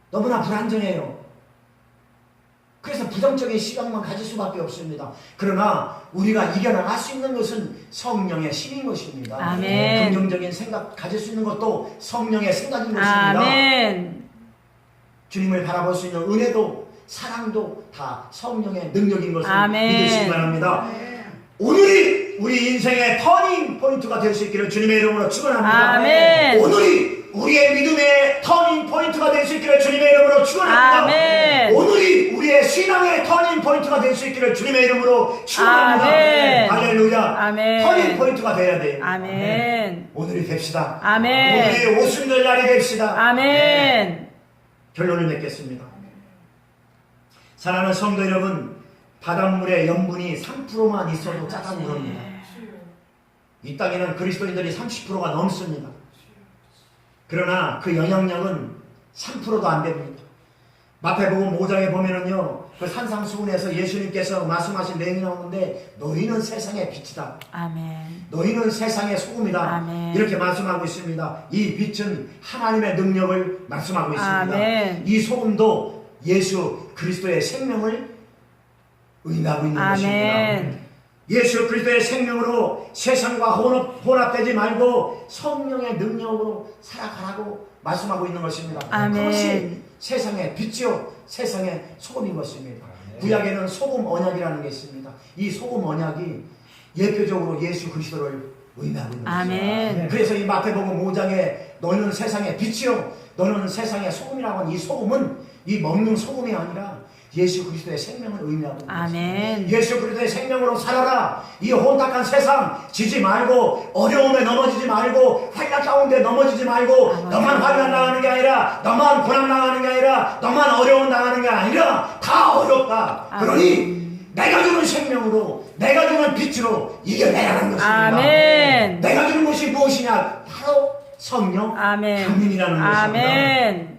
[SPEAKER 1] 너무나 불안정해요. 그래서 부정적인 시각만 가질 수밖에 없습니다. 그러나 우리가 이겨나갈 수 있는 것은 성령의 힘인 것입니다.
[SPEAKER 2] 아멘.
[SPEAKER 1] 긍정적인 생각 가질 수 있는 것도 성령의 생각인 것입니다.
[SPEAKER 2] 아멘.
[SPEAKER 1] 주님을 바라볼 수 있는 은혜도 사랑도 다 성령의 능력인 것을
[SPEAKER 2] 아멘.
[SPEAKER 1] 믿으시기 바랍니다. 오늘이 우리 인생의 터닝 포인트가 될 수 있기를 주님의 이름으로 축원합니다.
[SPEAKER 2] 아멘.
[SPEAKER 1] 오늘이 우리의 믿음의 터닝 포인트가 될 수 있기를 주님의 이름으로 축원합니다.
[SPEAKER 2] 아멘.
[SPEAKER 1] 오늘이 우리의 신앙의 터닝 포인트가 될 수 있기를 주님의 이름으로 축원합니다.
[SPEAKER 2] 아멘.
[SPEAKER 1] 할렐루야.
[SPEAKER 2] 아멘.
[SPEAKER 1] 터닝 포인트가 되어야 돼요.
[SPEAKER 2] 아멘.
[SPEAKER 1] 오늘이 됩시다.
[SPEAKER 2] 아멘.
[SPEAKER 1] 오늘이 오순절 날이 됩시다.
[SPEAKER 2] 아멘.
[SPEAKER 1] 결론을 맺겠습니다. 사랑하는 성도 여러분, 바닷물에 염분이 3%만 있어도 짜다고 그럽니다. 이 땅에는 그리스도인들이 30%가 넘습니다. 그러나 그 영향력은 3%도 안 됩니다. 마태복음 5장에 보면은요, 그 산상수훈에서 예수님께서 말씀하신 내용이 나오는데, 너희는 세상의 빛이다.
[SPEAKER 2] 아멘.
[SPEAKER 1] 너희는 세상의 소금이다.
[SPEAKER 2] 아멘.
[SPEAKER 1] 이렇게 말씀하고 있습니다. 이 빛은 하나님의 능력을 말씀하고 있습니다.
[SPEAKER 2] 아멘.
[SPEAKER 1] 이 소금도 예수 그리스도의 생명을 의미하고 있는 것입니다.
[SPEAKER 2] 아멘.
[SPEAKER 1] 예수 그리스도의 생명으로 세상과 혼합되지 말고 성령의 능력으로 살아가라고 말씀하고 있는 것입니다.
[SPEAKER 2] 아멘.
[SPEAKER 1] 그것이 세상의 빛이요 세상의 소금인 것입니다. 구약에는 소금 언약이라는 게 있습니다. 이 소금 언약이 예표적으로 예수 그리스도를 의미하고 있는
[SPEAKER 2] 아멘.
[SPEAKER 1] 것입니다. 그래서 이 마태복음 5장에 너는 세상의 빛이요 너는 세상의 소금이라고 하는 이 소금은 이 먹는 소금이 아니라 예수 그리스도의 생명을 의미하고 있는
[SPEAKER 2] 아멘.
[SPEAKER 1] 것입니다. 예수 그리스도의 생명으로 살아라. 이 혼탁한 세상 지지 말고 어려움에 넘어지지 말고 환란 가운데 넘어지지 말고 너만 환란 당하는 게 아니라 너만 고난 당하는 게 아니라 너만 어려움 당하는 게 아니라 다 어렵다. 그러니 내가 주는 생명으로 내가 주는 빛으로 이겨내라는 것입니다.
[SPEAKER 2] 아멘.
[SPEAKER 1] 내가 주는 것이 무엇이냐? 바로 성령
[SPEAKER 2] 아멘.
[SPEAKER 1] 강림이라는 것입니다.
[SPEAKER 2] 아멘.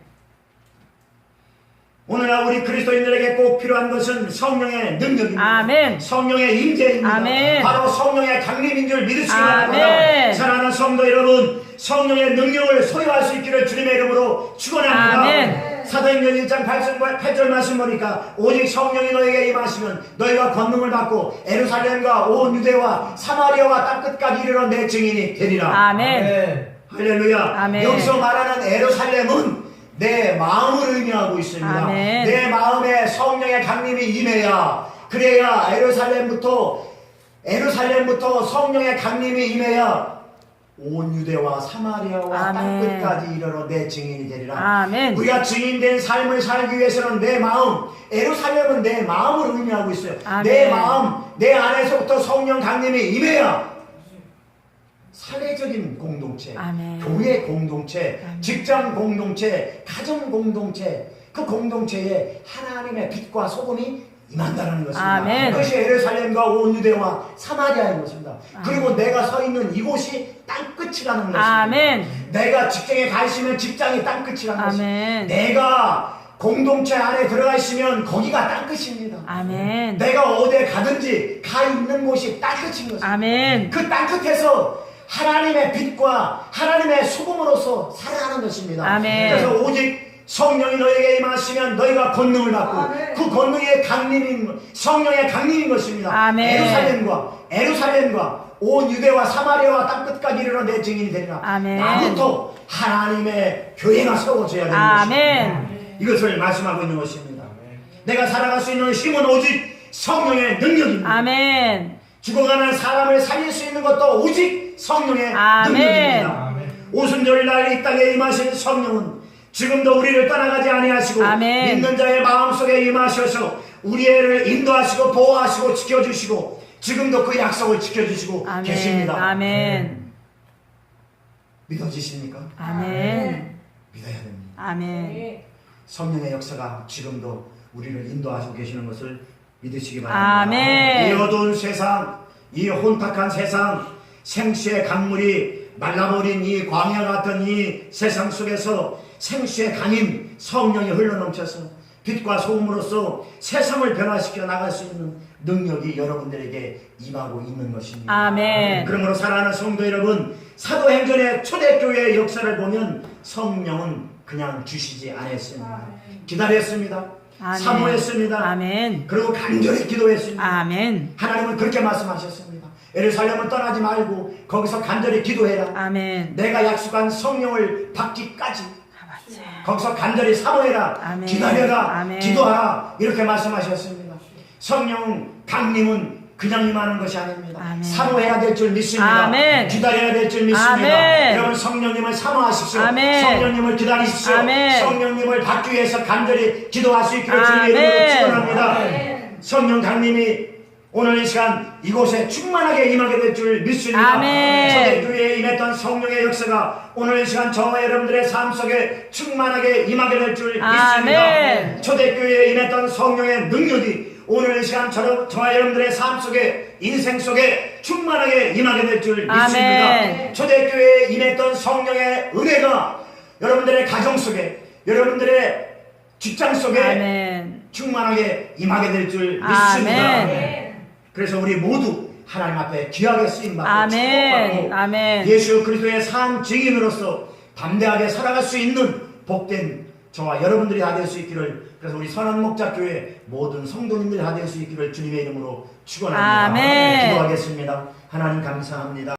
[SPEAKER 1] 오늘날 우리 그리스도인들에게 꼭 필요한 것은 성령의 능력입니다.
[SPEAKER 2] 아멘.
[SPEAKER 1] 성령의 임재입니다.
[SPEAKER 2] 아멘.
[SPEAKER 1] 바로 성령의 강림인 줄 믿으시기 바랍니다.
[SPEAKER 2] 아멘.
[SPEAKER 1] 사랑하는 성도 여러분, 성령의 능력을 소유할 수 있기를 주님의 이름으로 축원합니다.
[SPEAKER 2] 아멘.
[SPEAKER 1] 사도행전 1장 8절 말씀 보니까 오직 성령이 너에게 임하시면 너희가 권능을 받고 예루살렘과 온 유대와 사마리아와 땅끝까지 이르러 내 증인이 되리라.
[SPEAKER 2] 아멘.
[SPEAKER 1] 할렐루야.
[SPEAKER 2] 아멘.
[SPEAKER 1] 여기서 말하는 예루살렘은 내 마음을 의미하고 있습니다.
[SPEAKER 2] 아멘.
[SPEAKER 1] 내 마음에 성령의 강림이 임해야, 그래야 예루살렘부터 성령의 강림이 임해야 온 유대와 사마리아와
[SPEAKER 2] 아멘.
[SPEAKER 1] 땅끝까지 이르러 내 증인이 되리라.
[SPEAKER 2] 아멘.
[SPEAKER 1] 우리가 증인된 삶을 살기 위해서는 내 마음, 예루살렘은 내 마음을 의미하고 있어요.
[SPEAKER 2] 아멘.
[SPEAKER 1] 내 마음, 내 안에서부터 성령 강림이 임해야 사회적인 공동체,
[SPEAKER 2] 아멘.
[SPEAKER 1] 교회 공동체,
[SPEAKER 2] 아멘.
[SPEAKER 1] 직장 공동체, 가정 공동체, 그 공동체에 하나님의 빛과 소금이 임한다는 것입니다.
[SPEAKER 2] 아멘.
[SPEAKER 1] 그것이 예루살렘과 온 유대와 사마리아인 것입니다.
[SPEAKER 2] 아멘.
[SPEAKER 1] 그리고 내가 서 있는 이곳이 땅끝이라는 것입니다.
[SPEAKER 2] 아멘.
[SPEAKER 1] 내가 직장에 가 있으면 직장이 땅끝이라는 것입니다.
[SPEAKER 2] 아멘.
[SPEAKER 1] 내가 공동체 안에 들어가 있으면 거기가 땅끝입니다.
[SPEAKER 2] 아멘.
[SPEAKER 1] 내가 어디에 가든지 가 있는 곳이 땅끝인 것입니다.
[SPEAKER 2] 아멘.
[SPEAKER 1] 그 땅끝에서 하나님의 빛과 하나님의 소금으로서 살아가는 것입니다.
[SPEAKER 2] 아멘.
[SPEAKER 1] 그래서 오직 성령이 너에게 임하시면 너희가 권능을 받고
[SPEAKER 3] 아멘.
[SPEAKER 1] 그 권능의 강림인 성령의 강림인 것입니다.
[SPEAKER 2] 아멘.
[SPEAKER 1] 예루살렘과 온 유대와 사마리아와 땅끝까지 이르러 내 증인이 되리라.
[SPEAKER 2] 아멘.
[SPEAKER 1] 나부터 하나님의 교회가 세워져야 되는
[SPEAKER 2] 아멘.
[SPEAKER 1] 것입니다. 이것을 말씀하고 있는 것입니다. 내가 살아갈 수 있는 힘은 오직 성령의 능력입니다.
[SPEAKER 2] 아멘.
[SPEAKER 1] 죽어가는 사람을 살릴 수 있는 것도 오직 성령의
[SPEAKER 2] 아멘.
[SPEAKER 1] 능력입니다. 오순절 날 이 땅에 임하신 성령은 지금도 우리를 떠나가지 아니하시고
[SPEAKER 2] 아멘.
[SPEAKER 1] 믿는 자의 마음속에 임하셔서 우리를 인도하시고 보호하시고 지켜주시고 지금도 그 약속을 지켜주시고
[SPEAKER 2] 아멘.
[SPEAKER 1] 계십니다.
[SPEAKER 2] 아멘.
[SPEAKER 1] 믿어지십니까?
[SPEAKER 2] 아멘.
[SPEAKER 1] 믿어야 됩니다.
[SPEAKER 2] 아멘.
[SPEAKER 1] 성령의 역사가 지금도 우리를 인도하시고 계시는 것을 믿으시기 바랍니다.
[SPEAKER 2] 아멘.
[SPEAKER 1] 이 어두운 세상, 이 혼탁한 세상, 생수의 강물이 말라버린 이 광야 같은 이 세상 속에서 생수의 강인 성령이 흘러넘쳐서 빛과 소금으로서 세상을 변화시켜 나갈 수 있는 능력이 여러분들에게 임하고 있는 것입니다.
[SPEAKER 2] 아멘.
[SPEAKER 1] 그러므로 사랑하는 성도 여러분, 사도행전의 초대교회의 역사를 보면 성령은 그냥 주시지 않았습니다. 기다렸습니다.
[SPEAKER 2] 아멘.
[SPEAKER 1] 사모했습니다.
[SPEAKER 2] 아멘.
[SPEAKER 1] 그리고 간절히 기도했습니다.
[SPEAKER 2] 아멘.
[SPEAKER 1] 하나님은 그렇게 말씀하셨습니다. 예루살렘을 떠나지 말고 거기서 간절히 기도해라.
[SPEAKER 2] 아멘.
[SPEAKER 1] 내가 약속한 성령을 받기까지
[SPEAKER 2] 맞아요.
[SPEAKER 1] 거기서 간절히 사모해라.
[SPEAKER 2] 아멘.
[SPEAKER 1] 기다려라.
[SPEAKER 2] 아멘.
[SPEAKER 1] 기도하라. 이렇게 말씀하셨습니다. 성령 강림은 그냥 임하는 것이 아닙니다.
[SPEAKER 2] 아멘.
[SPEAKER 1] 사모해야 될 줄 믿습니다.
[SPEAKER 2] 아멘.
[SPEAKER 1] 기다려야 될 줄 믿습니다.
[SPEAKER 2] 아멘.
[SPEAKER 1] 여러분 성령님을 사모하십시오.
[SPEAKER 2] 아멘.
[SPEAKER 1] 성령님을 기다리십시오.
[SPEAKER 2] 아멘.
[SPEAKER 1] 성령님을 받기 위해서 간절히 기도할 수 있기를 주님의
[SPEAKER 2] 아멘.
[SPEAKER 1] 이름으로 축원합니다. 성령 강림이 오늘 이 시간 이곳에 충만하게 임하게 될 줄 믿습니다.
[SPEAKER 2] 아멘.
[SPEAKER 1] 초대교회에 임했던 성령의 역사가 오늘 이 시간 저와 여러분들의 삶 속에 충만하게 임하게 될 줄 믿습니다.
[SPEAKER 2] 아멘.
[SPEAKER 1] 초대교회에 임했던 성령의 능력이 오늘 이 시간 저와 여러분들의 삶 속에 인생 속에 충만하게 임하게 될 줄 믿습니다.
[SPEAKER 2] 아멘.
[SPEAKER 1] 초대교회에 임했던 성령의 은혜가 여러분들의 가정 속에 여러분들의 직장 속에
[SPEAKER 2] 아멘.
[SPEAKER 1] 충만하게 임하게 될 줄 믿습니다.
[SPEAKER 2] 아멘.
[SPEAKER 1] 그래서 우리 모두 하나님 앞에 귀하게 쓰임받고
[SPEAKER 2] 아멘.
[SPEAKER 1] 축복받고
[SPEAKER 2] 아멘.
[SPEAKER 1] 예수 그리스도의 삶 증인으로서 담대하게 살아갈 수 있는 복된 저와 여러분들이 다 될 수 있기를, 그래서 우리 선한목자교회 모든 성도님들이 다 될 수 있기를 주님의 이름으로 축원합니다.
[SPEAKER 2] 아멘.
[SPEAKER 1] 기도하겠습니다. 하나님 감사합니다.